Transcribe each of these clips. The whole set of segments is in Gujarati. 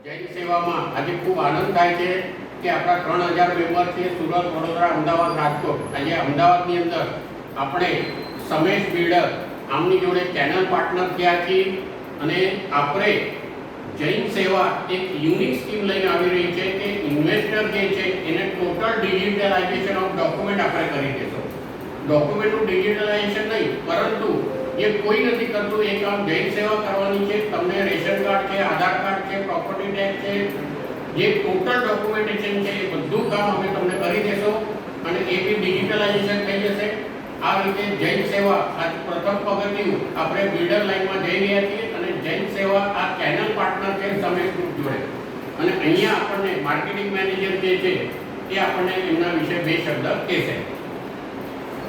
જૈન સેવામાં આજે ખૂબ આનંદ થાય છે કે આપણા 3000 મેમ્બર છે સુરત, વડોદરા, અમદાવાદ, રાજકોટ. આજે અમદાવાદની અંદર આપણે સમેશ બિલ્ડર આમની જોડે ચેનલ પાર્ટનર થયા છીએ અને આપણે જૈન સેવા એક યુનિક સ્કીમ લઈને આવી રહી છે કે ઇન્વેસ્ટર જે છે એને ટોટલ ડિજિટલાઇઝેશન ઓફ ડોક્યુમેન્ટ આપણે કરી દઈશું. ડોક્યુમેન્ટનું ડિજિટલાઇઝેશન નહીં, પરંતુ એ કોઈ નથી કરતું એ કામ જૈન સેવા કરવાની છે. તમને રેશન કાર્ડ છે, આધાર કાર્ડ છે, પ્રોપર્ટી ટેક્સ છે, જે ટોટલ ડોક્યુમેન્ટેશન છે એ બધું કામ અમે તમને કરી દેશું અને એ બી ડિજિટલાઇઝેશન થઈ જશે. આ રીતે જૈન સેવા આ પ્રથમ પગથિયું આપણે બિલ્ડર લાઇનમાં જઈ રહ્યા છીએ અને જૈન સેવા આ ચેનલ પાર્ટનર છે સમેશ ગ્રુપ જોડે. અને અહીંયા આપણને માર્કેટિંગ મેનેજર જે છે એ આપણને એમના વિશે બે શબ્દ કહેશે.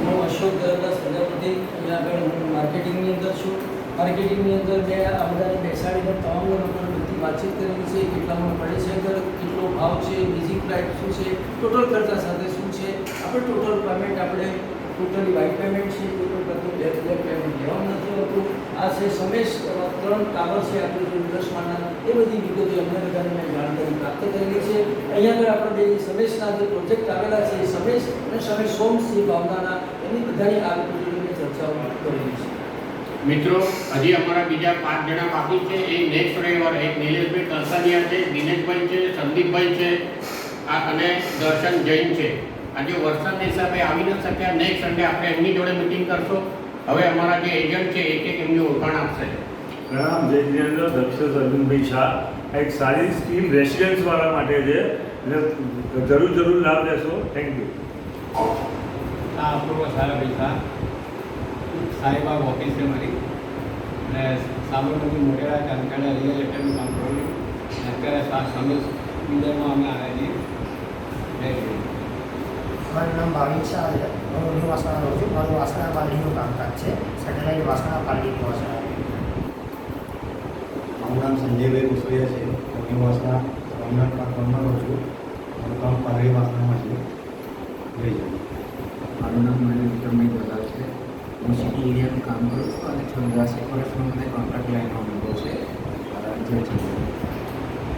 હું અશોક દરદાસ પ્રજાપતિ, અહીંયા આગળ હું માર્કેટિંગની અંદર છું. માર્કેટિંગની અંદર મેં આ બધાને બેસાડીને તમામ લોકોને બધી વાતચીત કરેલી છે. કેટલામાં પડે છે, અંદર કેટલો ભાવ છે, બેઝિક પ્રાઇસ શું છે, ટોટલ ખર્ચા સાથે શું છે, આપણે ટોટલ પેમેન્ટ આપણે ટોટલી વ્હાઇટ પેમેન્ટ છે, ટોટલ કરતું બ્લેક પેમેન્ટ લેવાનું નથી હોતું. આ છે સમેશ 3 ટાવર છે આપણે જે ઇન્ડસ્ટ્રીના, એ બધી વિગતો અમને બધાને મેં જાણકારી પ્રાપ્ત કરેલી છે. અહીંયા આગળ આપણે જે સમેશના જે પ્રોજેક્ટ આવેલા છે એ સમેશ અને સમેશ હોમ્સ છે ભાવનાના, એની બધાની આ મેં ચર્ચાઓ કરેલી છે. મિત્રો, હજી અમારા બીજા 5 જણા બાકી છે. એ નેક્સ્ટ રવિવારે એક નિલેશભાઈ કલસાનિયા છે, દિનેશભાઈ છે, સંદીપભાઈ છે અને દર્શન જૈન છે. આજે વરસાદના હિસાબે આવી ન શક્યા. નેક્સ્ટ સન્ડે આપણે એમની જોડે મિટિંગ કરશો. હવે અમારા જે એજન્ટ છે એક એમની ઓળખાણ આપશે. પ્રણામ. જૈનની અંદર દક્ષ અર્જુનભાઈ શાહ. આ એક સારી સ્કીમ રેસિડેન્સવાળા માટે છે એટલે જરૂર લાભ લેશો. Thank you. Apurva Sarabhai Shah, Shahibaug office છે મારી અને સાબરમતી મોટેરા ચાંદખાડા રિયલ એસ્ટેટનું કામ કરું છું. અત્યારે સમેશ બિલ્ડરમાં અમે આવ્યા છીએ. જય શ્રી. મારું નામ ભાવિક શાહ છે. હું ન્યૂ વાસણા રહું છું. મારું વાસણા પાર્ટીનું કામકાજ છે. સેટેલાઇટ વાસણા પાર્ટીનું વાસણા. મારું નામ સંજયભાઈ કુસરિયા છે. હું ન્યૂ વાસણા સોમનાથ પાર્કમાં રહું છું. મારું કામ પાલડી વાસણામાં છે. જય જય. મારું નામ મને વિક્રમભાઈ દલાલ છે. હું સિટી એરિયાનું કામ કરું છું અને 84 વર્ષનો મને કોન્ટ્રાક્ટ લાઈનનો અનુભવ છે. જય જય.